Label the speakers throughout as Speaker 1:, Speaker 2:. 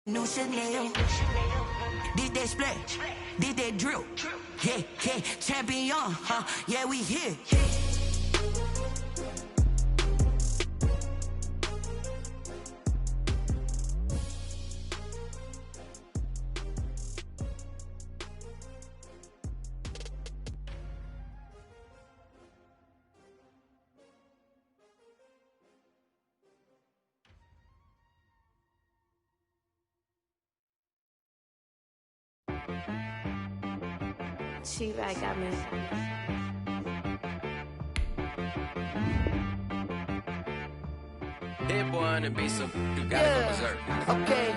Speaker 1: New Chanel, did they split, did they drill, yeah, champion, yeah, we here,
Speaker 2: T-Rag got me.
Speaker 3: Hit one and be some. You gotta go berserk.
Speaker 4: Okay.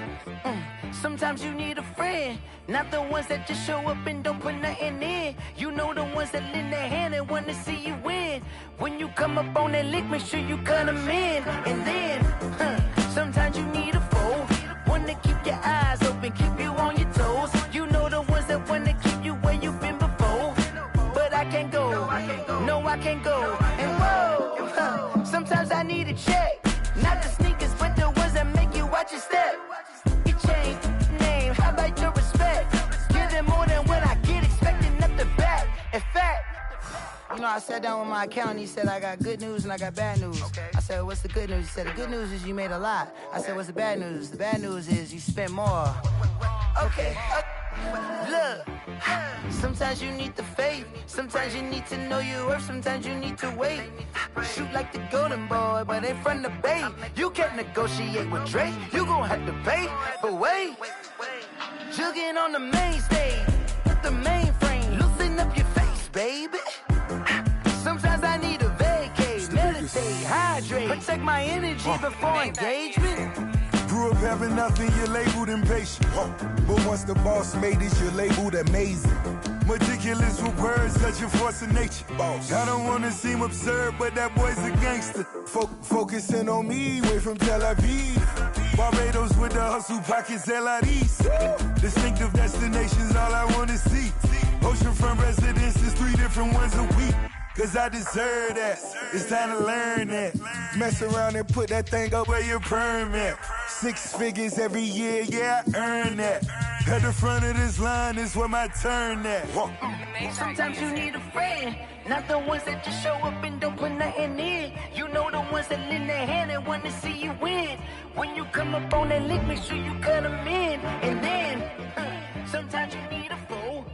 Speaker 4: Sometimes you need a friend, not the ones that just show up and don't put nothing in. You know the ones that lend their hand and want to see you win. When you come up on that lick, make sure you cut them in. And then, sometimes you need a foe, one to keep your eyes open, keep you on your toes. You know the ones that want to keep you where you've been before. But I can't go, no I can't go. And whoa, sometimes I need a check. Not the sneakers, but the ones that make you watch your step. You change name, how about your respect? Give them more than what I get, expecting nothing back. In fact, you know, I sat down with my accountant, he said I got good news and I got bad news. Okay. I said, what's the good news? He said, the good news is you made a lot. I said, what's the bad news? The bad news is you spent more. Okay. Look, sometimes you need the faith, sometimes you need to know your worth, sometimes you need to wait. Shoot like the golden boy, but in front of the bay. You can't negotiate with Drake, you gon' have to pay. But wait, jugging on the main stage, with the mainframe, loosen up your face, baby. Sometimes I need a vacate, meditate, hydrate, protect my energy before engagement.
Speaker 5: Grew up having nothing, you're labeled impatient. But once the boss made it, you're labeled amazing. Meticulous with words, such a force of nature. I don't wanna seem absurd, but that boy's a gangster. Focusing on me, way from Tel Aviv. Barbados with the hustle pockets, LIDs. Distinctive destinations, all I wanna see. Oceanfront residences, 3 different ones a week. Cause I deserve that, it's time to learn that. Mess around and put that thing up where your permit. 6 figures every year, yeah, I earn that. At the front of this line is where my turn at.
Speaker 4: Sometimes you need a friend, not the ones that just show up and don't put nothing in. You know the ones that lend their hand and want to see you win. When you come up on that lick, make sure you cut them in. And then, sometimes you need a foe.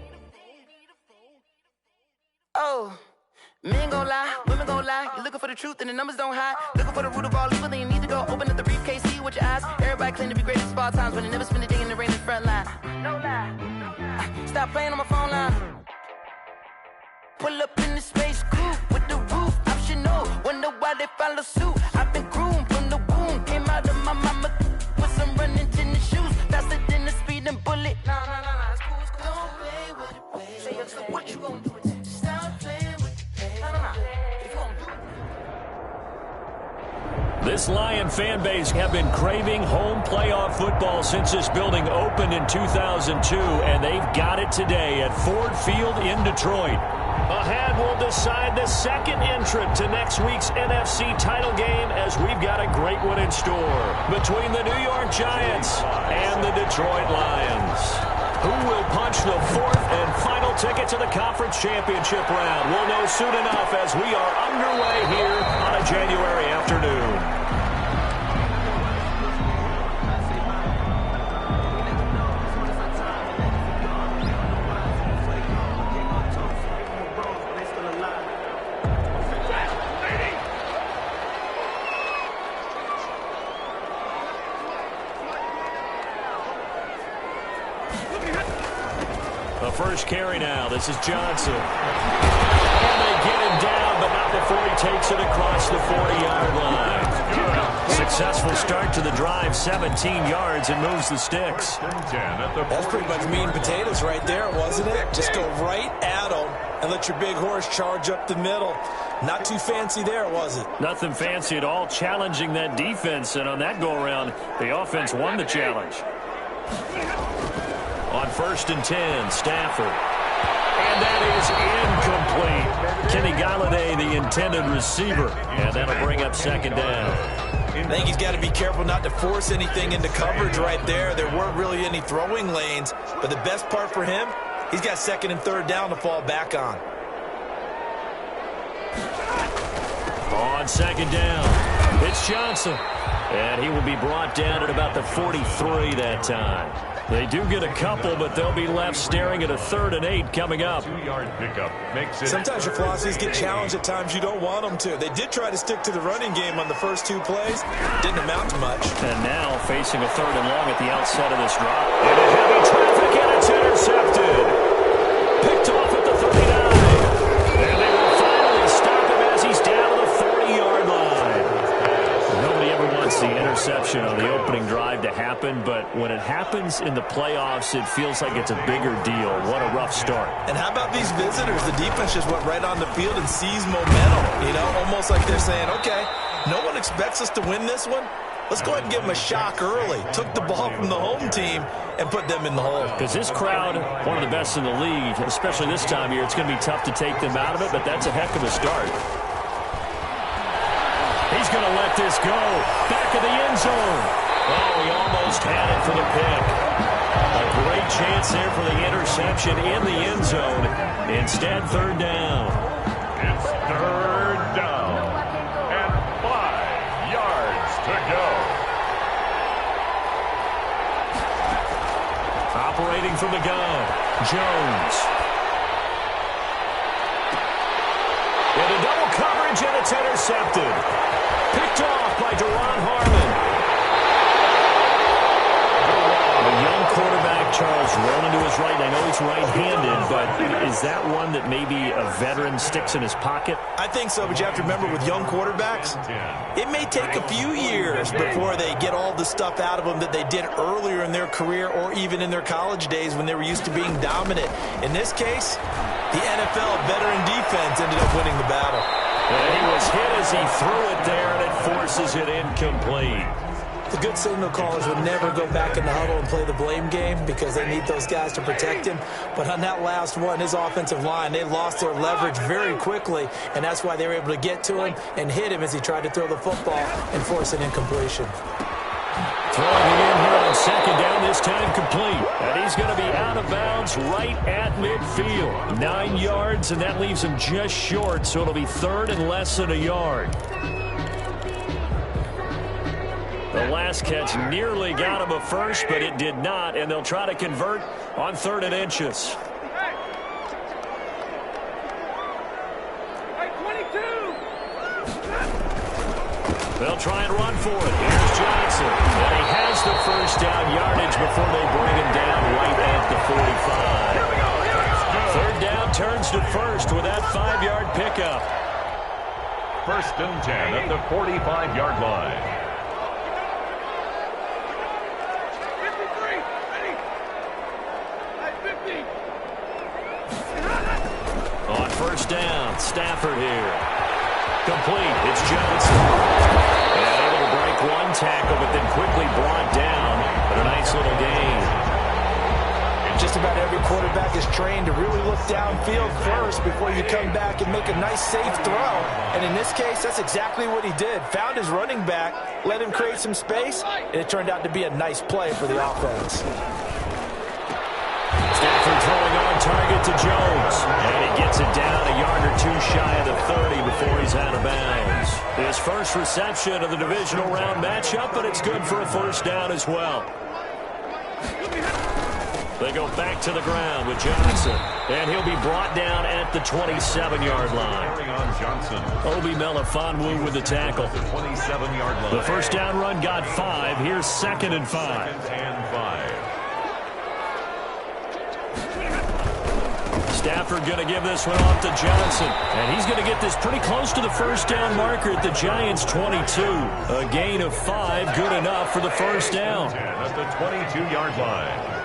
Speaker 4: Oh. Men gon' lie, women gon' lie. You're looking for the truth and the numbers don't hide. Looking for the root of all evil, then you need to go open up the briefcase, see with your eyes. Everybody claim to be great at all times, but they never spend a day in the rain in the front line. No lie. Stop playing on my phone line. Pull up in the space coupe with the roof optional. Wonder why they follow suit. I've been groomed from the womb. Came out of my mama with some running tennis shoes. Faster than the speeding bullet. Nah, it's cool, it's cool. Don't play with it, baby. Say, what you gonna do with it? Stop playing with it.
Speaker 6: This Lion fan base have been craving home playoff football since this building opened in 2002, and they've got it today at Ford Field in Detroit. Ahead, we'll decide the second entrant to next week's NFC title game, as we've got a great one in store between the New York Giants and the Detroit Lions. Who will punch the 4th and final ticket to the conference championship round? We'll know soon enough as we are underway here on a January afternoon. The first carry now. This is Johnson. And they get him down, but not before he takes it across the 40-yard line. Successful start to the drive, 17 yards, and moves the sticks.
Speaker 7: That's pretty much meat and potatoes right there, wasn't it? Just go right at them and let your big horse charge up the middle. Not too fancy there, was it?
Speaker 6: Nothing fancy at all, challenging that defense, and on that go-around, the offense won the challenge. On 1st and 10, Stafford. And that is incomplete. Kenny Galladay, the intended receiver. And that'll bring up 2nd down.
Speaker 7: I think he's got to be careful not to force anything into coverage right there. There weren't really any throwing lanes, but the best part for him, he's got second and third down to fall back on.
Speaker 6: On second down, it's Johnson. And he will be brought down at about the 43 that time. They do get a couple, but they'll be left staring at a 3rd and 8 coming up.
Speaker 8: 2-yard pickup makes it.
Speaker 7: Sometimes your philosophies get challenged at times you don't want them to. They did try to stick to the running game on the first 2 plays. Didn't amount to much.
Speaker 6: And now facing a 3rd and long at the outset of this drive. Into heavy traffic, and it's intercepted. Picked off at the 39. And they will finally stop him as he's down to the 40-yard line. Nobody ever wants the interception on the opening drive to happen, but when it happens in the playoffs, it feels like it's a bigger deal. What a rough start.
Speaker 7: And how about these visitors? The defense just went right on the field and seized momentum. You know, almost like they're saying, okay, no one expects us to win this one. Let's go ahead and give them a shock early. Took the ball from the home team and put them in the hole.
Speaker 6: Because this crowd, one of the best in the league, especially this time of year, it's going to be tough to take them out of it, but that's a heck of a start. He's going to let this go. Back of the end zone. Oh, he almost had it for the pick. A great chance there for the interception in the end zone. Instead, 3rd down.
Speaker 8: It's 3rd down. And 5 yards to go.
Speaker 6: Operating from the gun, Jones. Into double coverage, and it's intercepted. Picked off by Duron Harmon. The young quarterback, Charles, rolling to his right. I know he's right-handed, but is that one that maybe a veteran sticks in his pocket?
Speaker 7: I think so, but you have to remember with young quarterbacks, it may take a few years before they get all the stuff out of them that they did earlier in their career or even in their college days when they were used to being dominant. In this case, the NFL veteran defense ended up winning the battle.
Speaker 6: And he was hit as he threw it there, and it forces it incomplete.
Speaker 7: The good signal callers would never go back in the huddle and play the blame game because they need those guys to protect him. But on that last one, his offensive line, they lost their leverage very quickly, and that's why they were able to get to him and hit him as he tried to throw the football and force an incompletion.
Speaker 6: Throwing it in here on second down, this time complete. And he's going to be out of bounds right at midfield. 9 yards, and that leaves him just short, so it'll be 3rd and less than a yard. The last catch nearly got him a first, but it did not, and they'll try to convert on 3rd and inches. They'll try and run for it. Here's Johnson. And he has the first down yardage before they bring him down right at the 45. 3rd down turns to 1st with that 5-yard pickup.
Speaker 8: 1st and 10 at the 45-yard line.
Speaker 6: On 1st down, Stafford here. Complete. It's Johnson. And able to break one tackle, but then quickly brought down. But a nice little gain.
Speaker 7: Just about every quarterback is trained to really look downfield first before you come back and make a nice, safe throw. And in this case, that's exactly what he did. Found his running back, let him create some space, and it turned out to be a nice play for the offense.
Speaker 6: Stafford throwing on target to Jones. And he gets it down a yard or two shy of the 30 before he's out of bounds. His first reception of the divisional round matchup, but it's good for a 1st down as well. They go back to the ground with Johnson. And he'll be brought down at the 27-yard line. Obi Melifonwu with the tackle.
Speaker 8: The 27-yard line.
Speaker 6: The 1st down run got 5. Here's 2nd and 5.
Speaker 8: 2nd and 5.
Speaker 6: Stafford going to give this one off to Johnson. And he's going to get this pretty close to the 1st down marker at the Giants' 22. A gain of 5, good enough for the 1st down.
Speaker 8: At the 22-yard line.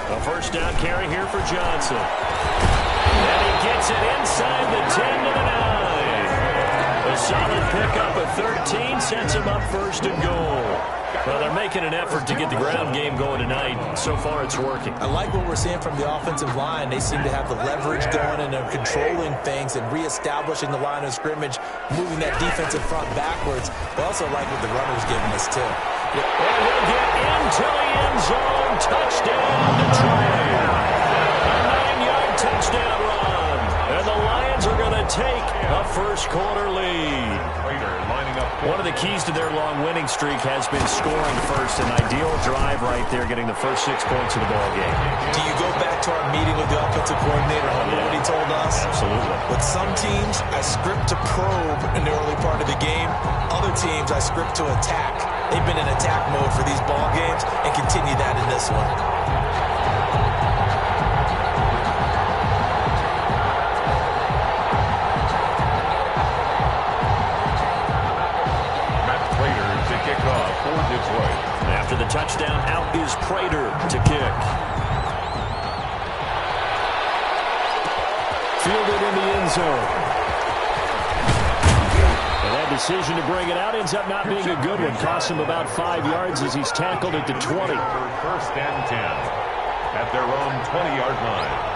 Speaker 6: A 1st down carry here for Johnson. And he gets it inside the 10 to the 9. A solid pickup of 13 sets him up 1st and goal. Well, they're making an effort to get the ground game going tonight. So far, it's working.
Speaker 7: I like what we're seeing from the offensive line. They seem to have the leverage going and they're controlling things and reestablishing the line of scrimmage, moving that defensive front backwards. I also like what the runner's giving us, too.
Speaker 6: And he'll get into the end zone. Touchdown, Detroit. A 9-yard touchdown run. And the Lions are going to take a first-quarter lead. One of the keys to their long winning streak has been scoring first. An ideal drive right there, getting the first 6 points of the ball game.
Speaker 7: Do you go back to our meeting with the offensive coordinator? Remember what he told us?
Speaker 6: Absolutely.
Speaker 7: With some teams, I script to probe in the early part of the game. Other teams, I script to attack. They've been in attack mode for these ball games and continue that in this one.
Speaker 6: After the touchdown, out is Prater to kick. Fielded in the end zone. And that decision to bring it out ends up not being a good one. Costs him about 5 yards as he's tackled at the 20.
Speaker 8: First and 10 at their own 20-yard line.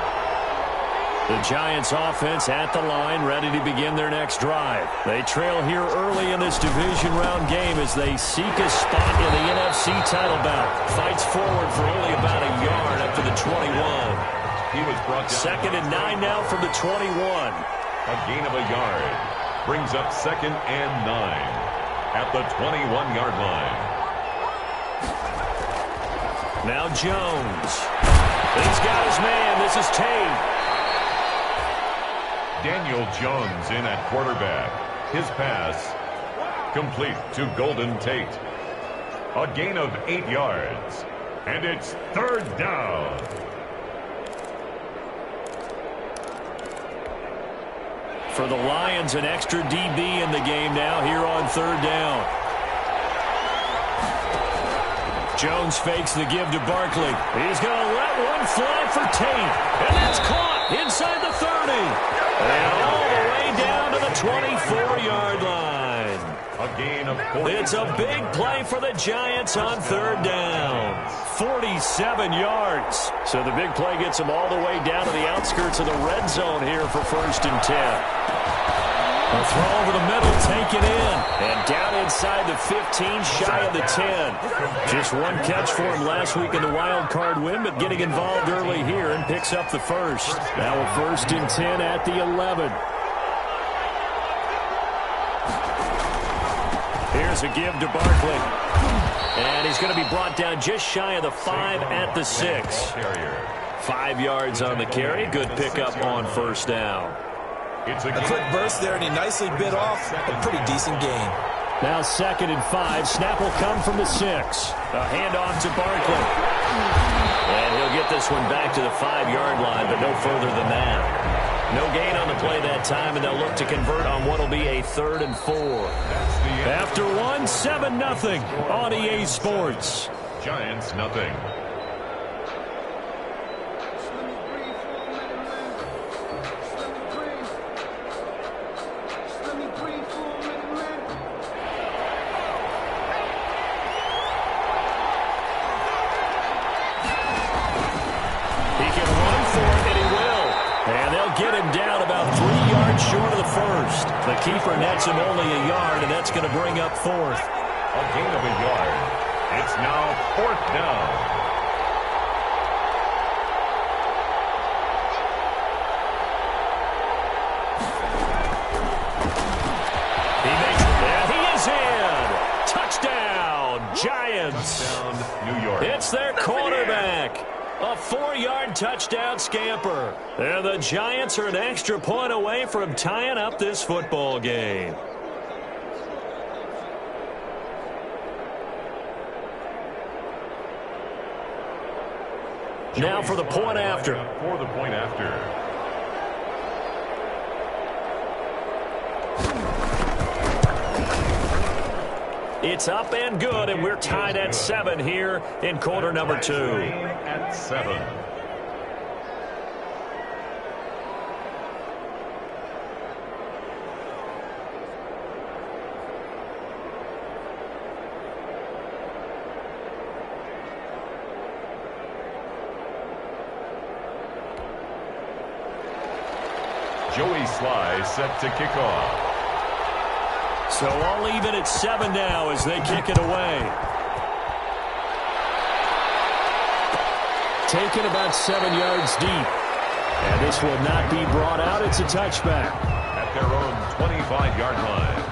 Speaker 6: The Giants offense at the line, ready to begin their next drive. They trail here early in this division round game as they seek a spot in the NFC title bout. Fights forward for only about a yard up to the 21.
Speaker 8: He was brought down.
Speaker 6: 2nd and 9 now from the 21.
Speaker 8: A gain of a yard brings up 2nd and 9 at the 21-yard line.
Speaker 6: Now Jones. He's got his man. This is Tate.
Speaker 8: Daniel Jones in at quarterback. His pass complete to Golden Tate. A gain of 8 yards. And it's 3rd down.
Speaker 6: For the Lions, an extra DB in the game now here on 3rd down. Jones fakes the give to Barkley. He's going to let one fly for Tate. And that's caught inside the 30. And all the way down to the 24-yard line.
Speaker 8: A gain of 4.
Speaker 6: It's a big play for the Giants on 3rd down. 47 yards. So the big play gets them all the way down to the outskirts of the red zone here for 1st and 10. A throw over the middle, taken in. And down inside the 15, shy of the 10. Just one catch for him last week in the wild card win, but getting involved early here and picks up the first. Now a 1st and 10 at the 11. Here's a give to Barkley. And he's going to be brought down just shy of the 5 at the 6. 5 yards on the carry. Good pickup on 1st down.
Speaker 7: A quick burst there, and he nicely bit off a pretty decent gain.
Speaker 6: Now 2nd and 5. Snap will come from the 6. A handoff to Barkley. And he'll get this one back to the 5-yard line, but no further than that. No gain on the play that time, and they'll look to convert on what will be a 3rd and 4. After one, 7-0 on EA Sports.
Speaker 8: Giants nothing.
Speaker 6: Get him down about 3 yards short of the 1st. The keeper nets him only a yard, and that's going to bring up 4th.
Speaker 8: A gain of a yard. It's now 4th down.
Speaker 6: He makes it there. He is in. Touchdown, Giants.
Speaker 8: Touchdown, New York.
Speaker 6: It's their quarterback. A 4-yard touchdown scamper. And the Giants are an extra point away from tying up this football game. Now for the point after.
Speaker 8: For the point after.
Speaker 6: It's up and good, and we're tied at 7 here in quarter number 2.
Speaker 8: At 7. Joey Sly set to kick off.
Speaker 6: So all even at 7 now as they kick it away. Taken about 7 yards deep. And this will not be brought out. It's a touchback.
Speaker 8: At their own 25-yard line.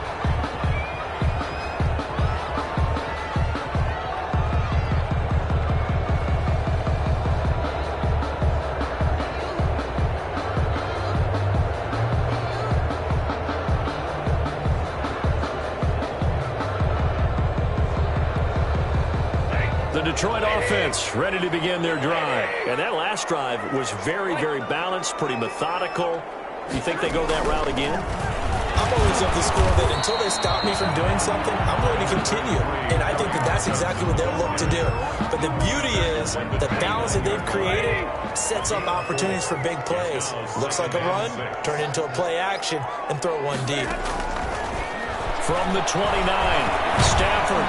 Speaker 6: The Detroit offense ready to begin their drive. And that last drive was very, very balanced, pretty methodical. You think they go that route again?
Speaker 7: I'm always of the school that until they stop me from doing something, I'm going to continue. And I think that that's exactly what they'll look to do. But the beauty is the balance that they've created sets up opportunities for big plays. Looks like a run, turn into a play action, and throw one deep.
Speaker 6: From the 29, Stafford.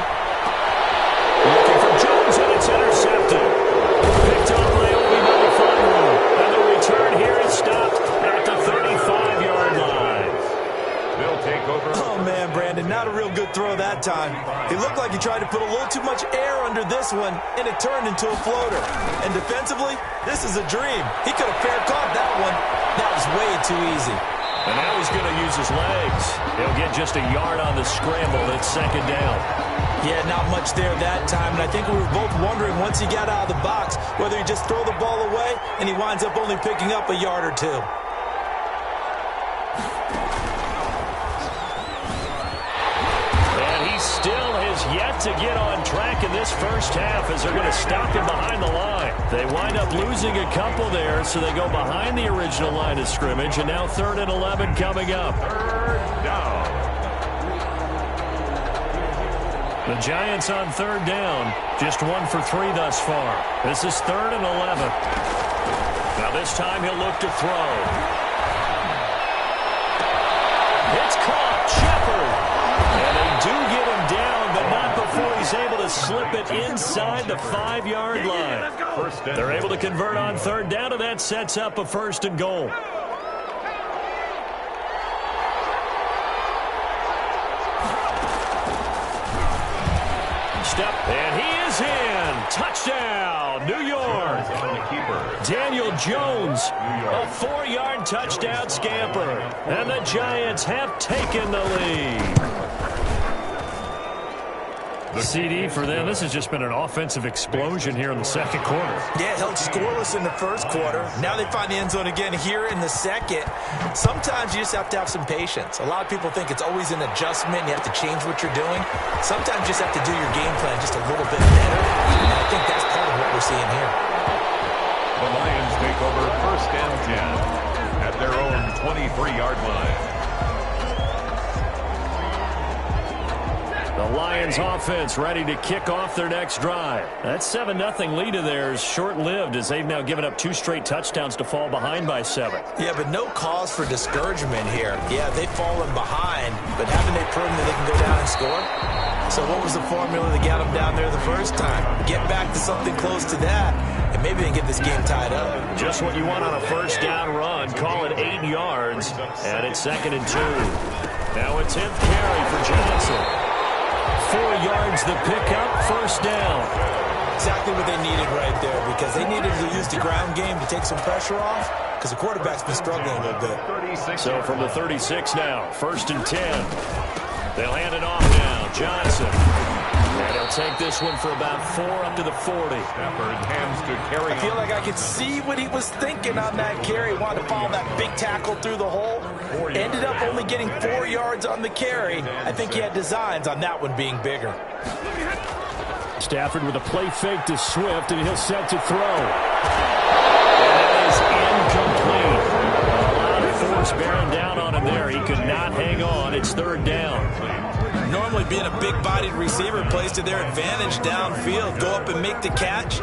Speaker 6: Looking for Jones, and it's intercepted. Picked up by Obi-Wan. And the return here is stopped at the 35-yard line.
Speaker 8: They'll take over.
Speaker 7: Oh, man, Brandon, not a real good throw that time. He looked like he tried to put a little too much air under this one, and it turned into a floater. And defensively, this is a dream. He could have fair caught that one. That was way too easy.
Speaker 6: And now he's going to use his legs. He'll get just a yard on the scramble. It's second down.
Speaker 7: Yeah, not much there that time, and I think we were both wondering once he got out of the box whether he just throw the ball away and he winds up only picking up a yard or two.
Speaker 6: And he still has yet to get on track in this first half as they're going to stop him behind the line. They wind up losing a couple there, so they go behind the original line of scrimmage, and now 3rd and 11 coming up.
Speaker 8: Third down.
Speaker 6: The Giants on 3rd down, just 1 for 3 thus far. This is 3rd and 11. Now this time he'll look to throw. It's caught, Shepard. And they do get him down, but not before he's able to slip it inside the 5-yard line. They're able to convert on 3rd down, and that sets up a 1st and goal. And he is in. Touchdown, New York. Daniel Jones, a 4-yard touchdown scamper. And the Giants have taken the lead. The CD for them. This has just been an offensive explosion here in the second quarter.
Speaker 7: Yeah, held scoreless in the first quarter. Now they find the end zone again here in the second. Sometimes you just have to have some patience. A lot of people think it's always an adjustment. You have to change what you're doing. Sometimes you just have to do your game plan just a little bit better. And I think that's part of what we're seeing here.
Speaker 8: The Lions take over 1st and 10 at their own 23-yard line.
Speaker 6: The Lions offense ready to kick off their next drive. That 7-0 lead of theirs short-lived as they've now given up 2 straight touchdowns to fall behind by 7.
Speaker 7: Yeah, but no cause for discouragement here. Yeah, they've fallen behind, but haven't they proven that they can go down and score? So what was the formula that got them down there the first time? Get back to something close to that, and maybe they can get this game tied up.
Speaker 6: Just what you want on a 1st down run. Call it 8 yards, and it's 2nd and 2. Now a 10th carry for Johnson. 4 yards the pickup, 1st down.
Speaker 7: Exactly what they needed right there, because they needed to use the ground game to take some pressure off, because the quarterback's been struggling a little bit.
Speaker 6: So from the 36 now, 1st and 10. They'll hand it off now, Johnson. And he'll take this one for about 4 up to the 40.
Speaker 7: I feel like I could see what he was thinking on that carry. Wanted to follow that big tackle through the hole. Ended up only getting 4 yards on the carry. I think he had designs on that one being bigger.
Speaker 6: Stafford with a play fake to Swift, and he'll set to throw. That is incomplete. A lot of force bearing down on him there. He could not hang on. It's 3rd down.
Speaker 7: Normally being a big-bodied receiver plays to their advantage downfield. Go up and make the catch,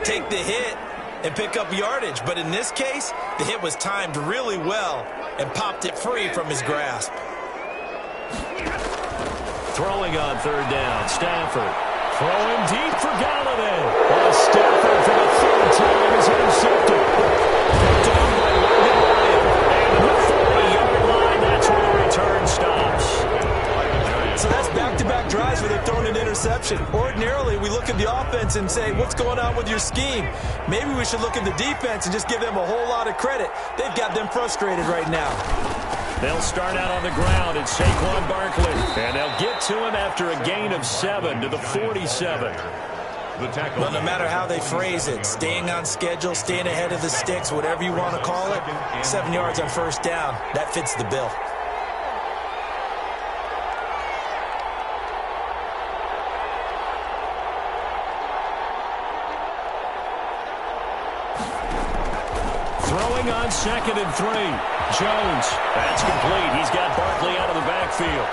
Speaker 7: take the hit, and pick up yardage. But in this case, the hit was timed really well and popped it free from his grasp.
Speaker 6: Throwing on 3rd down, Stafford. Throwing deep for Galladay. And Stafford for the 3rd time is intercepted. Picked off by Logan Ryan. And the 40
Speaker 7: back-to-back drives where they've thrown an interception. Ordinarily, we look at the offense and say, what's going on with your scheme? Maybe we should look at the defense and just give them a whole lot of credit. They've got them frustrated right now.
Speaker 6: They'll start out on the ground. It's Saquon Barkley. And they'll get to him after a gain of 7 to the 47.
Speaker 7: Well, no matter how they phrase it, staying on schedule, staying ahead of the sticks, whatever you want to call it, 7 yards on first down, that fits the bill.
Speaker 6: Throwing on 2nd and 3. Jones. That's complete. He's got Barkley out of the backfield.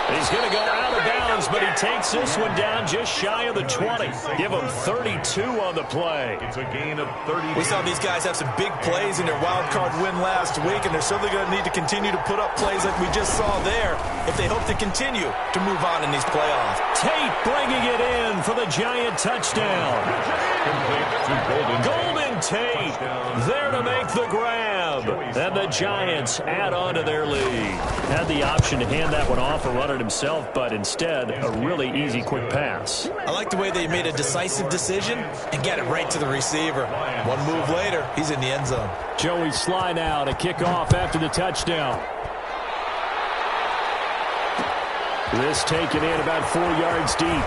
Speaker 6: He's going to go out of bounds, but he takes this one down just shy of the 20. Give him 32 on the play.
Speaker 8: It's a gain of 30.
Speaker 7: We saw these guys have some big plays in their wild card win last week, and they're certainly going to need to continue to put up plays like we just saw there if they hope to continue to move on in these playoffs.
Speaker 6: Tate bringing it in for the Giant touchdown.
Speaker 8: Complete to
Speaker 6: Golden Tate there to make the grab. And the Giants add on to their lead. Had the option to hand that one off or run it himself, but instead a really easy quick pass.
Speaker 7: I like the way they made a decisive decision and get it right to the receiver. One move later, he's in the end zone.
Speaker 6: Joey Sly now to kick off after the touchdown. This taken in about 4 yards deep.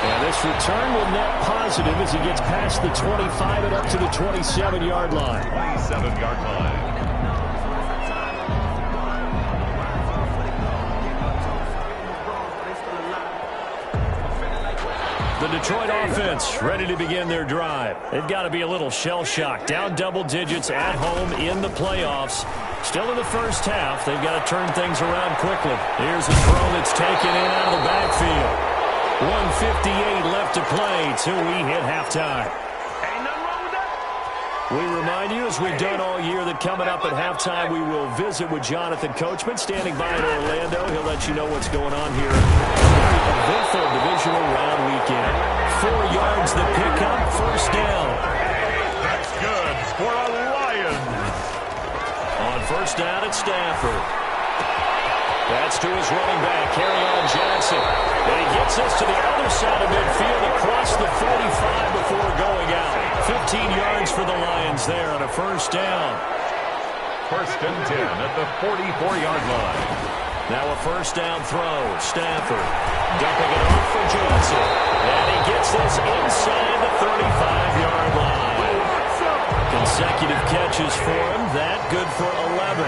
Speaker 6: And this return will net positive as he gets past the 25 and up to the 27-yard line.
Speaker 8: 27-yard line.
Speaker 6: The Detroit offense ready to begin their drive. They've got to be a little shell-shocked. Down double digits at home in the playoffs. Still in the first half. They've got to turn things around quickly. Here's a throw that's taken in out of the backfield. 1:58 left to play till we hit halftime. We remind you, as we've done all year, that coming up at halftime, we will visit with Jonathan Coachman, standing by in Orlando. He'll let you know what's going on here. A eventful divisional round weekend. 4 yards the pickup, first down.
Speaker 8: That's good for a Lions.
Speaker 6: On first down at Stanford. That's to his running back, Kerryon Johnson. And he gets this to the other side of midfield across the 45 before going out. 15 yards for the Lions there on a first down.
Speaker 8: First and 10 at the 44-yard line.
Speaker 6: Now a first down throw. Stanford dumping it off for Johnson. And he gets this inside the 35-yard line. Consecutive catches for him. That good for 11.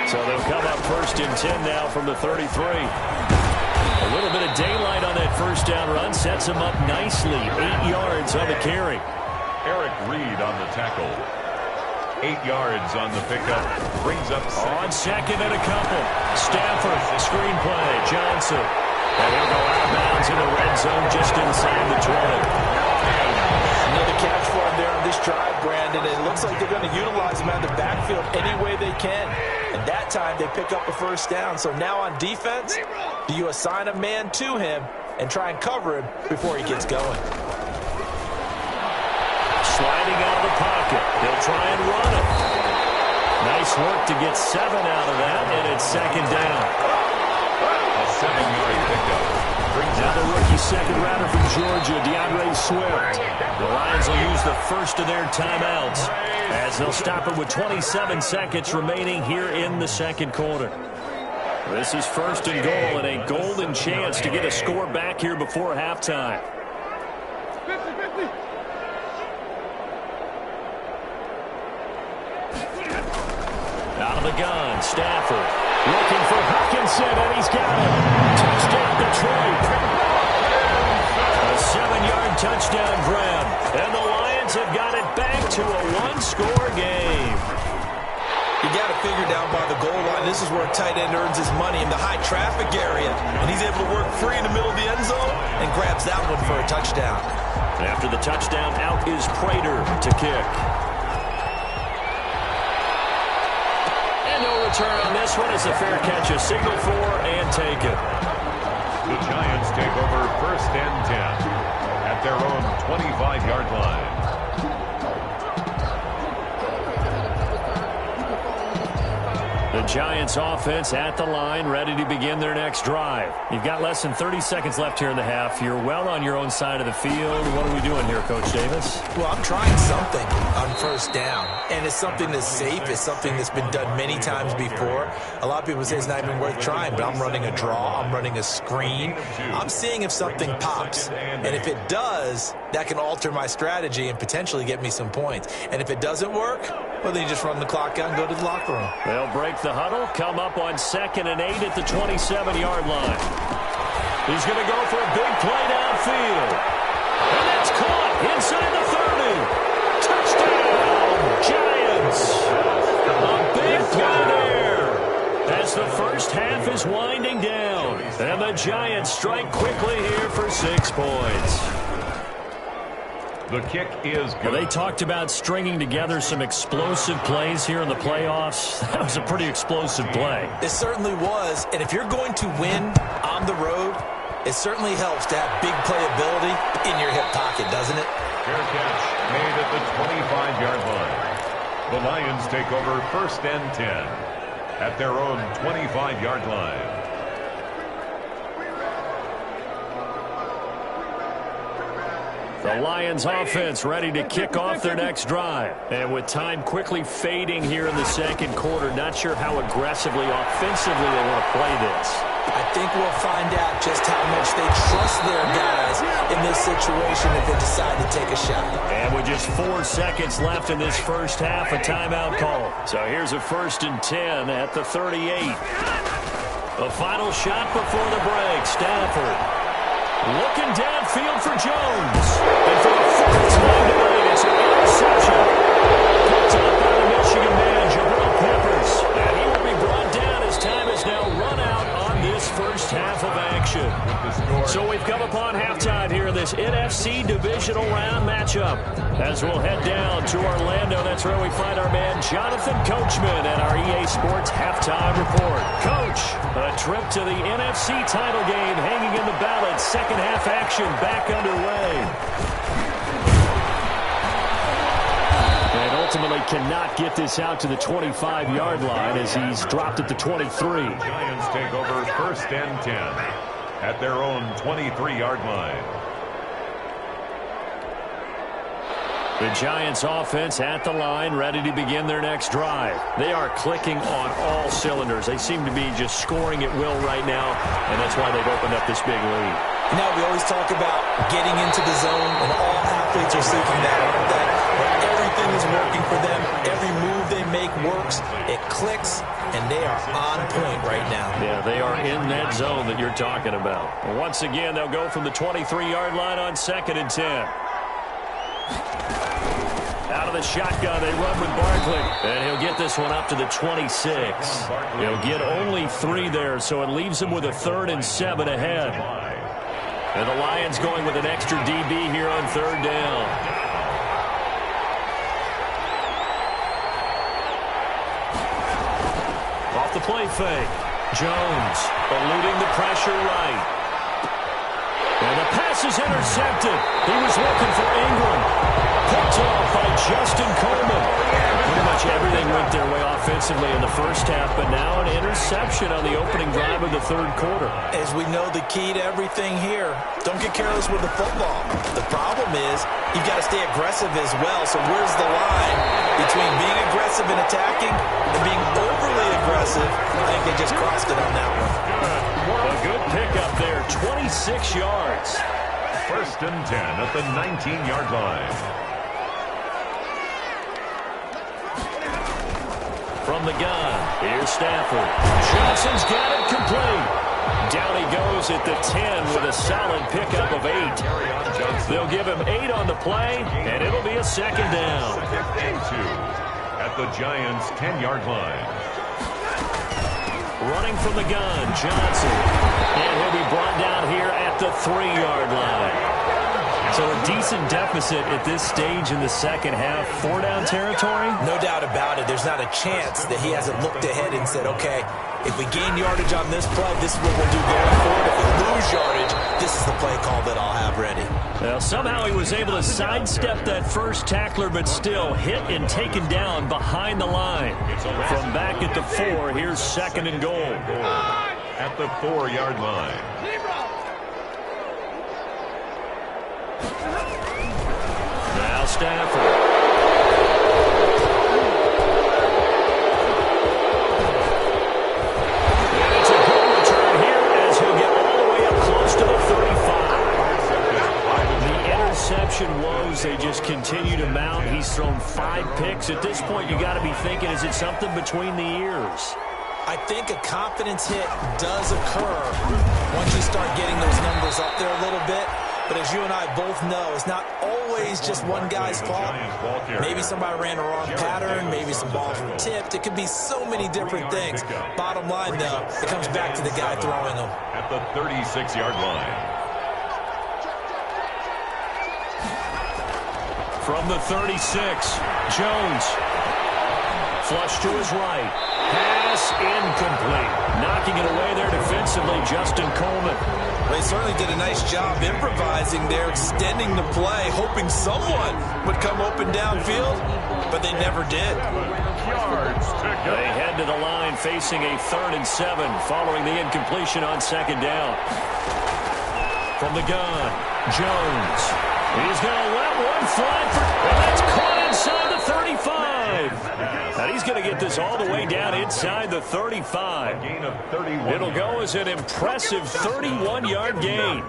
Speaker 6: So they'll come up first and 10 now from the 33. A little bit of daylight on that first down run sets him up nicely. 8 yards on the carry.
Speaker 8: Eric Reed on the tackle. 8 yards on the pickup. Brings up second.
Speaker 6: On second and a couple. Stafford, screenplay. Johnson. And he'll go out of bounds in the red zone just inside the 20.
Speaker 7: Another catch for him there on this drive, Brandon. It looks like they're going to utilize him out of the backfield any way they can. And that time they pick up a first down. So now on defense, do you assign a man to him and try and cover him before he gets going?
Speaker 6: Sliding out of the pocket. They'll try and run it. Nice work to get 7 out of that, and it's second down.
Speaker 8: A 7-yard pickup.
Speaker 6: Now the rookie second rounder from Georgia, DeAndre Swift. The Lions will use the first of their timeouts as they'll stop it with 27 seconds remaining here in the second quarter. This is first and goal and a golden chance to get a score back here before halftime. Out of the gun, Stafford looking for Hutchinson, and he's got it. Touchdown, Detroit. A 7-yard touchdown grab, and the Lions have got it back to a one-score game.
Speaker 7: You got to figure down by the goal line. This is where a tight end earns his money in the high traffic area, and he's able to work free in the middle of the end zone and grabs that one for a touchdown.
Speaker 6: After the touchdown, out is Prater to kick. Return on this one is a fair catch, a signal for and take it.
Speaker 8: The Giants take over first and 10 at their own 25-yard line.
Speaker 6: The Giants offense at the line, ready to begin their next drive. You've got less than 30 seconds left here in the half. You're well on your own side of the field. What are we doing here, Coach Davis?
Speaker 7: Well, I'm trying something on first down, and it's something that's safe. It's something that's been done many times before. A lot of people say it's not even worth trying, but I'm running a draw. I'm running a screen. I'm seeing if something pops, and if it does, that can alter my strategy and potentially get me some points. And if it doesn't work, well, then you just run the clock out and go to the locker room.
Speaker 6: They'll break the huddle, come up on 2nd and 8 at the 27-yard line. He's going to go for a big play downfield. And that's caught inside the 30. Touchdown, Giants. A big play there as the first half is winding down. And the Giants strike quickly here for 6 points.
Speaker 8: The kick is good.
Speaker 6: Well, they talked about stringing together some explosive plays here in the playoffs. That was a pretty explosive play.
Speaker 7: It certainly was. And if you're going to win on the road, it certainly helps to have big playability in your hip pocket, doesn't it?
Speaker 8: Fair catch made at the 25-yard line. The Lions take over 1st and 10 at their own 25-yard line.
Speaker 6: The Lions offense ready to kick off their next drive. And with time quickly fading here in the second quarter, not sure how aggressively, offensively they want to play this.
Speaker 7: I think we'll find out just how much they trust their guys in this situation if they decide to take a shot.
Speaker 6: And with just 4 seconds left in this first half, a timeout call. So here's a 1st and 10 at the 38. The final shot before the break, Stafford. Looking downfield for Jones. And for the 4th time tonight, it's an interception. Picked up by the Michigan man, Jabril Peppers. And he will be brought down as time is now run out on this first half of action. So we've come upon halftime here in this NFC divisional round matchup. As we'll head down to Orlando, that's where we find our man Jonathan Coachman and our EA Sports halftime report. Coach, a trip to the NFC title game hanging in the balance. Second half action back underway. And ultimately cannot get this out to the 25-yard line as he's dropped at the 23.
Speaker 8: Giants take over 1st and 10 at their own 23-yard line.
Speaker 6: The Giants offense at the line, ready to begin their next drive. They are clicking on all cylinders. They seem to be just scoring at will right now, and that's why they've opened up this big lead.
Speaker 7: You know, we always talk about getting into the zone, and all athletes are seeking that, aren't they? But everything is working for them. Every move they make works. It clicks, and they are on point right now.
Speaker 6: Yeah, they are in that zone that you're talking about. And once again, they'll go from the 23-yard line on 2nd and 10. Out of the shotgun, they run with Barkley. And he'll get this one up to the 26. He'll get only 3 there, so it leaves him with a 3rd and 7 ahead. And the Lions going with an extra DB here on 3rd down. Off the play fake. Jones eluding the pressure right. And the pass is intercepted. He was looking for Ingram. Picked off by Justin Coleman. Pretty much everything went their way offensively in the first half, but now an interception on the opening drive of the 3rd quarter.
Speaker 7: As we know, the key to everything here, don't get careless with the football. The problem is you've got to stay aggressive as well. So where's the line between being aggressive and attacking and being overly aggressive? I think they just crossed it on that one.
Speaker 6: A good pickup there, 26 yards.
Speaker 8: 1st and 10 at the 19-yard line.
Speaker 6: From the gun, here's Stafford. Johnson's got it complete. Down he goes at the 10 with a solid pickup of 8. They'll give him 8 on the play, and it'll be a 2nd down.
Speaker 8: 2nd and 2 at the Giants' 10-yard line.
Speaker 6: Running from the gun, Johnson. And he'll be brought down here at the 3-yard line. So a decent deficit at this stage in the second half. 4-down territory?
Speaker 7: No doubt about it. There's not a chance that he hasn't looked ahead and said, okay, If we gain yardage on this play, this is what we'll do going forward. If we lose yardage, this is the play call that I'll have ready.
Speaker 6: Well, somehow he was able to sidestep that first tackler, but still hit and taken down behind the line. From back at the 4, here's 2nd and goal.
Speaker 8: At the 4-yard line.
Speaker 6: Now Stafford. Woes, they just continue to mount. He's thrown 5 picks. At this point, you got to be thinking, is it something between the ears?
Speaker 7: I think a confidence hit does occur once you start getting those numbers up there a little bit. But as you and I both know, it's not always just one guy's fault. Maybe somebody ran a wrong pattern. Maybe some balls were tipped. It could be so many different things. Bottom line, though, it comes back to the guy throwing them.
Speaker 8: At the 36-yard line.
Speaker 6: From the 36, Jones. Flush to his right. Pass incomplete. Knocking it away there defensively, Justin Coleman.
Speaker 7: They certainly did a nice job improvising there, extending the play, hoping someone would come open downfield, but they never did.
Speaker 6: They head to the line facing a 3rd and 7 following the incompletion on 2nd down. From the gun, Jones. He's going to let one fly for, and that's caught inside the 35. And he's going to get this all the way down inside the 35.
Speaker 8: Gain of 31.
Speaker 6: It'll go as an impressive 31-yard gain.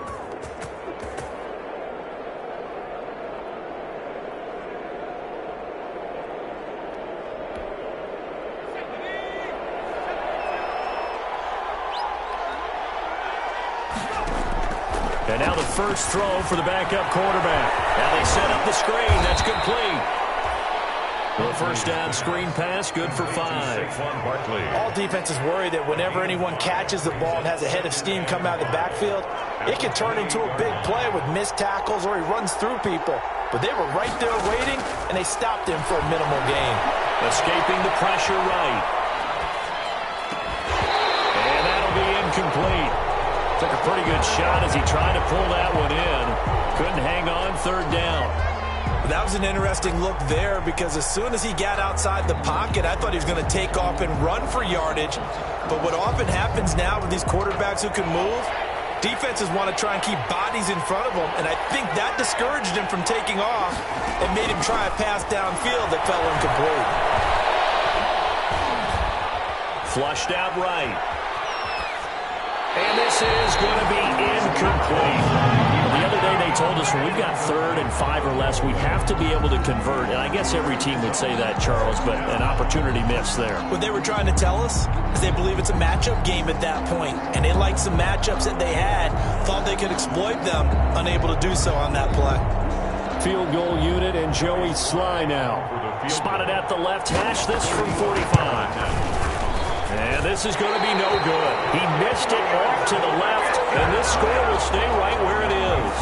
Speaker 6: And now the first throw for the backup quarterback. Now they set up the screen. That's complete. The first down screen pass, good for 5.
Speaker 7: All defenses worry that whenever anyone catches the ball and has a head of steam come out of the backfield, it can turn into a big play with missed tackles or he runs through people. But they were right there waiting, and they stopped him for a minimal gain.
Speaker 6: Escaping the pressure right. And that'll be incomplete. Took a pretty good shot as he tried to pull that one in. Couldn't hang on 3rd down.
Speaker 7: That was an interesting look there because as soon as he got outside the pocket, I thought he was going to take off and run for yardage. But what often happens now with these quarterbacks who can move, defenses want to try and keep bodies in front of them, and I think that discouraged him from taking off and made him try a pass downfield that fell incomplete.
Speaker 6: Flushed out right. And this is going to be incomplete. The other day they told us when we've got 3rd and 5 or less, we have to be able to convert. And I guess every team would say that, Charles, but an opportunity missed there.
Speaker 7: What they were trying to tell us is they believe it's a matchup game at that point, and they liked some matchups that they had, thought they could exploit them, unable to do so on that play.
Speaker 6: Field goal unit and Joey Sly now. Spotted at the left hash, this from 45. And this is going to be no good. He missed it off to the left, and this score will stay right where it is.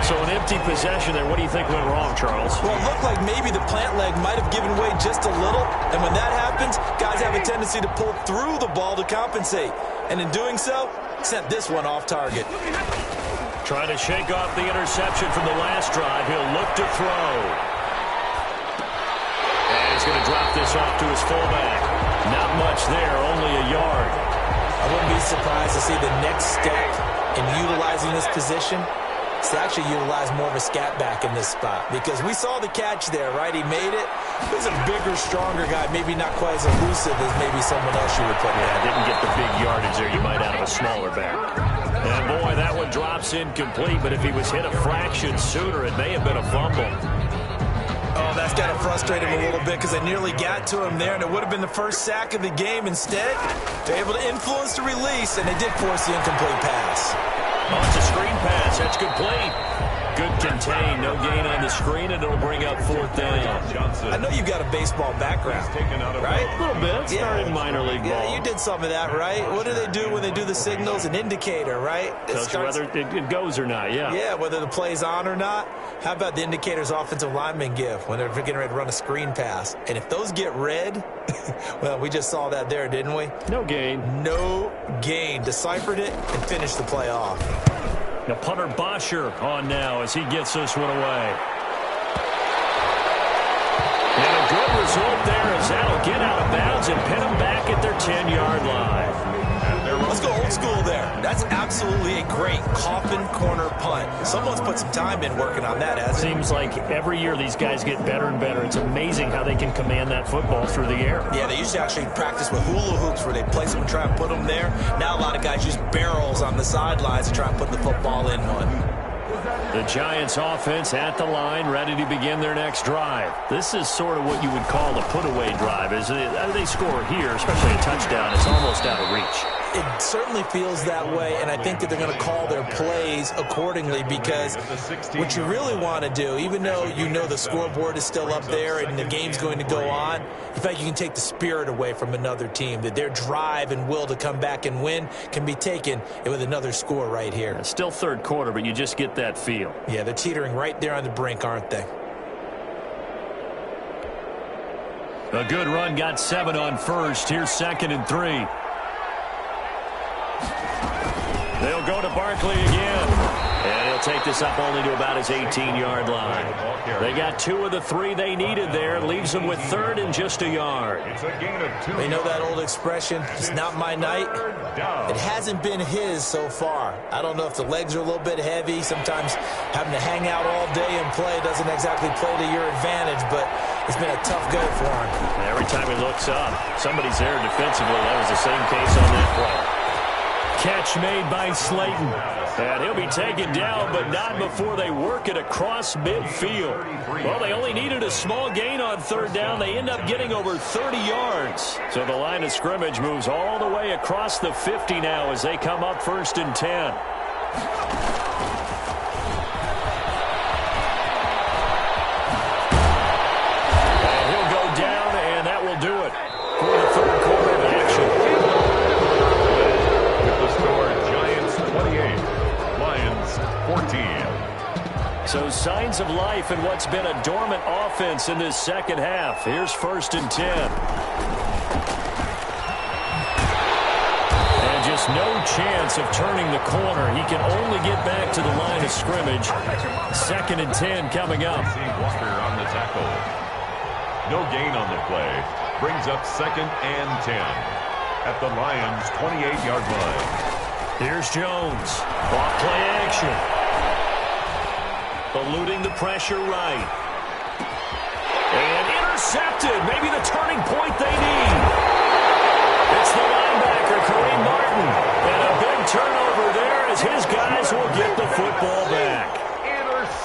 Speaker 6: So an empty possession there. What do you think went wrong, Charles?
Speaker 7: Well, it looked like maybe the plant leg might have given way just a little, and when that happens, guys have a tendency to pull through the ball to compensate. And in doing so, sent this one off target.
Speaker 6: Trying to shake off the interception from the last drive. He'll look to throw. And he's going to drop this off to his fullback. Not much there, only a yard.
Speaker 7: I wouldn't be surprised to see the next step in utilizing this position is to actually utilize more of a scat back in this spot. Because we saw the catch there, right? He made it. He was a bigger, stronger guy, maybe not quite as elusive as maybe someone else you would put in.
Speaker 6: Yeah, didn't get the big yardage there you might out of a smaller back. And boy, that one drops incomplete, but if he was hit a fraction sooner, it may have been a fumble.
Speaker 7: Oh, that's got to frustrate him a little bit because they nearly got to him there, and it would have been the first sack of the game. Instead, they're able to influence the release, and they did force the incomplete pass.
Speaker 6: Oh, it's a screen pass. That's complete. Good contain. No gain on the screen, and it'll bring up 4th down.
Speaker 7: I know you've got a baseball background, right?
Speaker 6: A little bit. Started in minor league ball.
Speaker 7: Yeah, you did some of that, right? What do they do when they do the signals? An indicator, right?
Speaker 6: Tells you whether it goes or not, yeah.
Speaker 7: Yeah, whether the play's on or not. How about the indicators offensive linemen give when they're getting ready to run a screen pass? And if those get red, well, we just saw that there, didn't we?
Speaker 6: No gain.
Speaker 7: No gain. Deciphered it and finished the play off.
Speaker 6: Now punter Bosher on now as he gets this one away. And a good result there as that'll get out of bounds and pin them back at their 10-yard line.
Speaker 7: Let's go old school there. That's absolutely a great coffin corner punt. Someone's put some time in working on that, hasn't it?
Speaker 6: Seems like every year these guys get better and better. It's amazing how they can command that football through the air.
Speaker 7: Yeah, they used to actually practice with hula hoops where they place them and try and put them there. Now a lot of guys use barrels on the sidelines to try and put the football in one.
Speaker 6: The Giants offense at the line, ready to begin their next drive. This is sort of what you would call a put-away drive. As they score here, especially a touchdown, it's almost out of reach.
Speaker 7: It certainly feels that way, and I think that they're going to call their plays accordingly because what you really want to do, even though you know the scoreboard is still up there and the game's going to go on, in fact, you can take the spirit away from another team, that their drive and will to come back and win can be taken with another score right here.
Speaker 6: It's still 3rd quarter, but you just get that feel.
Speaker 7: Yeah, they're teetering right there on the brink, aren't they?
Speaker 6: A good run, got 7 on 1st. Here's 2nd and 3. They'll go to Barkley again. And he'll take this up only to about his 18-yard line. They got 2 of the 3 they needed there. Leaves them with 3rd and just a yard.
Speaker 7: They know that old expression, it's not my night. It hasn't been his so far. I don't know if the legs are a little bit heavy. Sometimes having to hang out all day and play doesn't exactly play to your advantage, but it's been a tough go for him.
Speaker 6: Every time he looks up, somebody's there defensively. That was the same case on that play. Catch made by Slayton. And he'll be taken down, but not before they work it across midfield. Well, they only needed a small gain on 3rd down. They end up getting over 30 yards. So the line of scrimmage moves all the way across the 50 now as they come up 1st and 10. And he'll go down, and that will do it for the 3rd quarter of action.
Speaker 8: Score Giants 28, Lions 14.
Speaker 6: So signs of life in what's been a dormant offense in this 2nd half. Here's 1st and 10. And just no chance of turning the corner. He can only get back to the line of scrimmage. 2nd and 10 coming up.
Speaker 8: Walker on the tackle. No gain on the play. Brings up 2nd and 10. At the Lions' 28-yard line.
Speaker 6: Here's Jones. Off play action. Eluding the pressure right. And intercepted. Maybe the turning point they need. It's the linebacker, Kareem Martin. And a big turnover there as his guys will get the football back.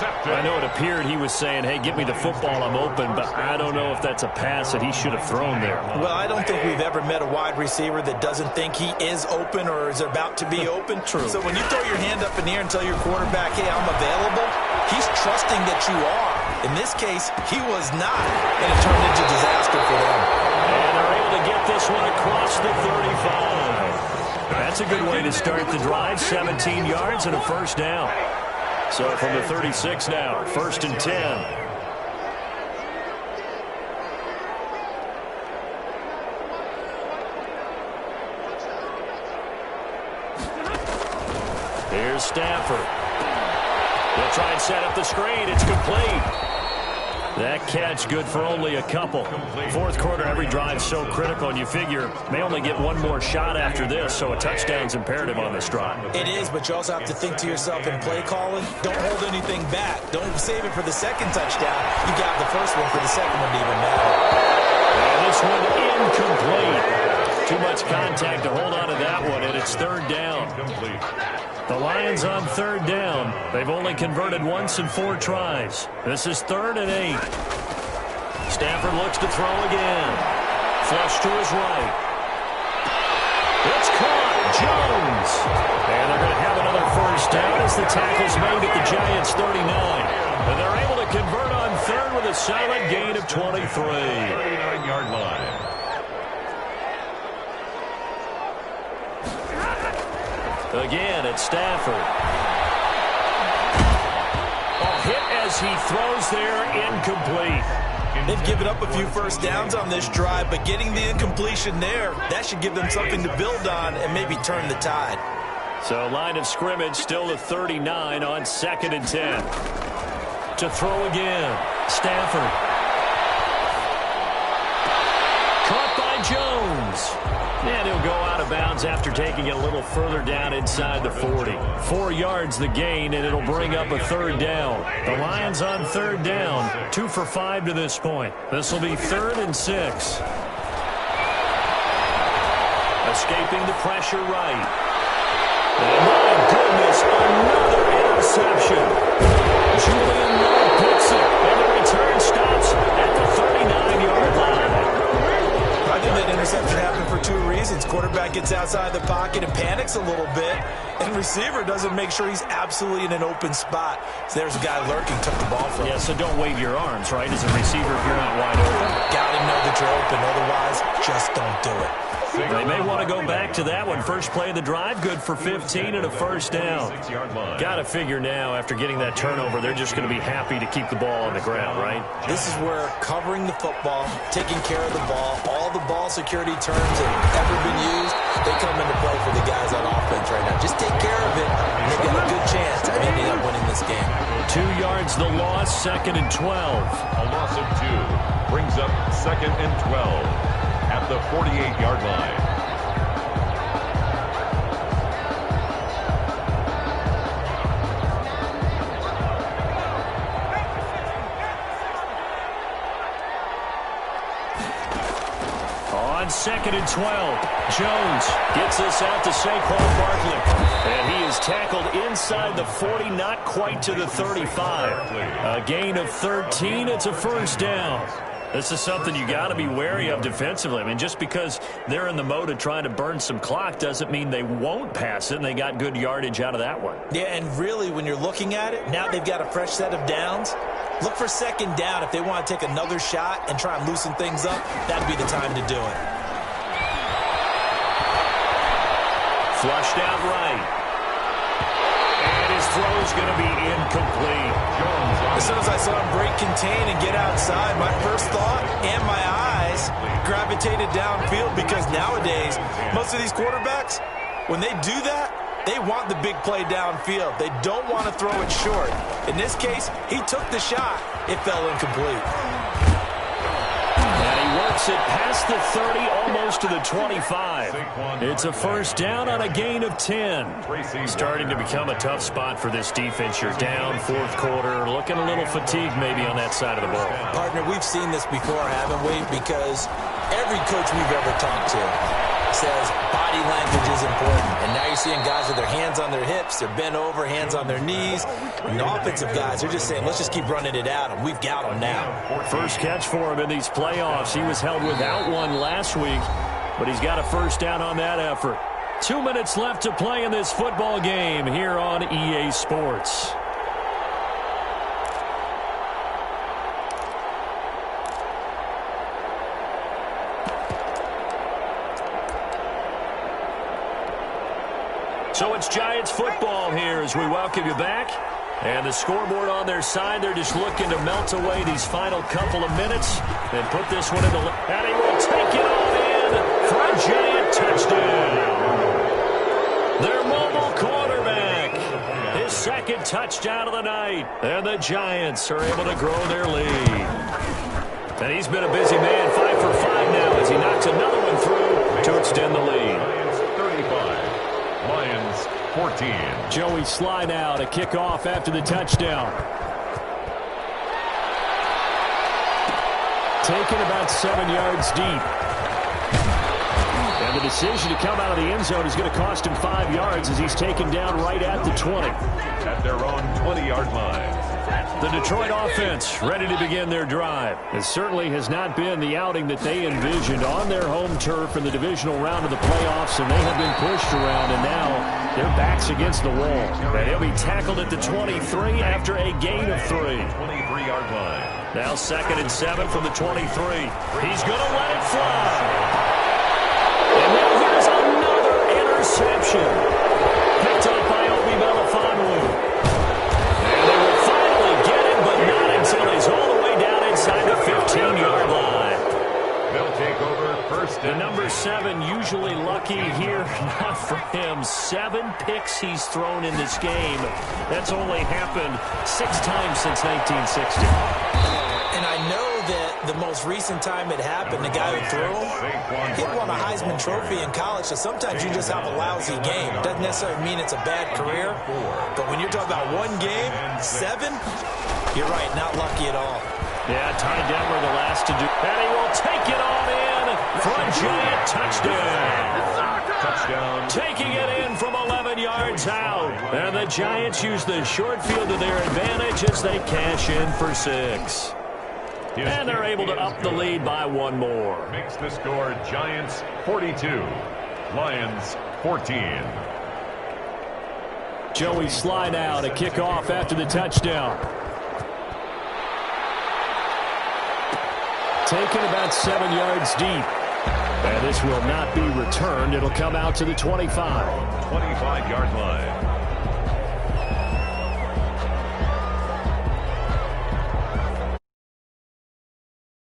Speaker 6: I know it appeared he was saying, hey, give me the football, I'm open, but I don't know if that's a pass that he should have thrown there.
Speaker 7: Well, I don't think we've ever met a wide receiver that doesn't think he is open or is about to be open.
Speaker 6: True.
Speaker 7: So when you throw your hand up in the air and tell your quarterback, hey, I'm available, he's trusting that you are. In this case, he was not, and it turned into disaster for them.
Speaker 6: And they're able to get this one across the 35. That's a good way to start the drive, 17 yards and a 1st down. So from the 36 now, 1st and 10. Here's Stafford. They'll try and set up the screen. It's complete. That catch good for only a couple. 4th quarter, every drive so critical, and you figure may only get one more shot after this, so a touchdown's imperative on this drive.
Speaker 7: It is, but you also have to think to yourself in play calling, don't hold anything back. Don't save it for the 2nd touchdown. You got the 1st one for the 2nd one to even matter.
Speaker 6: And this one incomplete. Too much contact to hold on to that one, and it's 3rd down. The Lions on 3rd down. They've only converted once in 4 tries. This is 3rd and 8. Stafford looks to throw again. Flush to his right. It's caught. Jones. And they're going to have another 1st down. as the tackle's made at the Giants' 39. And they're able to convert on third with a solid gain of 23.
Speaker 8: 39-yard line.
Speaker 6: Again, it's Stafford. Hit as he throws there, incomplete.
Speaker 7: They've given up a few first downs on this drive, but getting the incompletion there, that should give them something to build on and maybe turn the tide.
Speaker 6: So line of scrimmage still to 39 on 2nd and 10. To throw again, Stafford. Caught by Jones. And he'll go out of bounds after taking it a little further down inside the 40. 4 yards the gain, and it'll bring up a third down. The Lions on third down, 2 for 5 to this point. This will be 3rd and 6. Escaping the pressure right. And my goodness, another interception. Julian Love picks it, and the return stops at the 39-yard line.
Speaker 7: I think that interception happened for 2 reasons. Quarterback gets outside the pocket and panics a little bit, and receiver doesn't make sure he's absolutely in an open spot. So there's a guy lurking, took the ball from him.
Speaker 6: Yeah, so don't wave your arms, right, as a receiver if you're not wide open.
Speaker 7: Got to know that you're open. Otherwise, just don't do it.
Speaker 6: They may want to go back to that one. First play of the drive, good for 15 and a first down. Got to figure now, after getting that turnover, they're just going to be happy to keep the ball on the ground, right?
Speaker 7: This is where covering the football, taking care of the ball, all the ball security terms that have ever been used, they come into play for the guys on offense right now. Just take care of it, and they've got a good chance of ending up winning this game.
Speaker 6: 2 yards the loss, 2nd and 12.
Speaker 8: A loss of 2 brings up 2nd and 12 at the 48-yard line.
Speaker 6: On 2nd and 12, Jones gets this out to Saquon Barkley. And he is tackled inside the 40, not quite to the 35. A gain of 13, it's a first down. This is something you got to be wary of defensively. I mean, just because they're in the mode of trying to burn some clock doesn't mean they won't pass it, and they got good yardage out of that one.
Speaker 7: Yeah, and really, when you're looking at it, now they've got a fresh set of downs. Look for 2nd down. If they want to take another shot and try and loosen things up, that'd be the time to do it.
Speaker 6: Flushed out right. And his throw's going to be incomplete.
Speaker 7: As soon as I saw him break contain and get outside, my first thought and my eyes gravitated downfield, because nowadays, most of these quarterbacks, when they do that, they want the big play downfield. They don't want to throw it short. In this case, he took the shot. It fell incomplete.
Speaker 6: And he works it past the 30, almost to the 25. It's a first down on a gain of 10. Starting to become a tough spot for this defense. You're down, 4th quarter, looking a little fatigued maybe on that side of the ball.
Speaker 7: Partner, we've seen this before, haven't we? Because every coach we've ever talked to says body language is important. And now you're seeing guys with their hands on their hips, they're bent over, hands on their knees. And the offensive guys are just saying, let's just keep running it out, and we've got them now.
Speaker 6: First catch for him in these playoffs. He was held without one last week, but he's got a first down on that effort. 2 minutes left to play in this football game here on EA Sports. So it's Giants football here as we welcome you back. And the scoreboard on their side, they're just looking to melt away these final couple of minutes and put this one in the... And he will take it all in for a Giant touchdown. Their mobile quarterback. His 2nd touchdown of the night. And the Giants are able to grow their lead. And he's been a busy man, 5 for 5 now as he knocks another one through to extend the lead.
Speaker 8: Lions 35, Lions 14.
Speaker 6: Joey slide out, a kickoff after the touchdown. Taken about 7 yards deep. And the decision to come out of the end zone is going to cost him 5 yards as he's taken down right at the 20.
Speaker 8: At their own 20-yard line.
Speaker 6: The Detroit offense ready to begin their drive. It certainly has not been the outing that they envisioned on their home turf in the divisional round of the playoffs, and they have been pushed around, and now Their back's against the wall. And he'll be tackled at the 23 after a gain of 3.
Speaker 8: 23-yard line.
Speaker 6: Now 2nd and 7 from the 23. He's going to let it fly. And now here's another interception. Picked up by Obi Melifonwu. And they will finally get him, but not until he's all the way down inside the 15-yard line.
Speaker 8: They'll take over first.
Speaker 6: The number 7 usually lucky here. Not for him. 7 picks he's thrown in this game. That's only happened 6 times since 1960.
Speaker 7: And I know that the most recent time it happened, the guy who threw him, he won a Heisman Trophy in college, so sometimes you just have a lousy game. Doesn't necessarily mean it's a bad career, but when you're talking about one game, 7, you're right, not lucky at all.
Speaker 6: Yeah, Ty Detmer the last to do. And he will take it on in for a giant touchdown. Taking it in from 11 yards out. And the Giants use the short field to their advantage as they cash in for 6. And they're able to up the lead by 1 more.
Speaker 8: Makes the score Giants 42, Lions 14.
Speaker 6: Joey slide out, a kickoff after the touchdown. Taken about 7 yards deep. And this will not be returned. It'll come out to the 25.
Speaker 8: 25-yard line.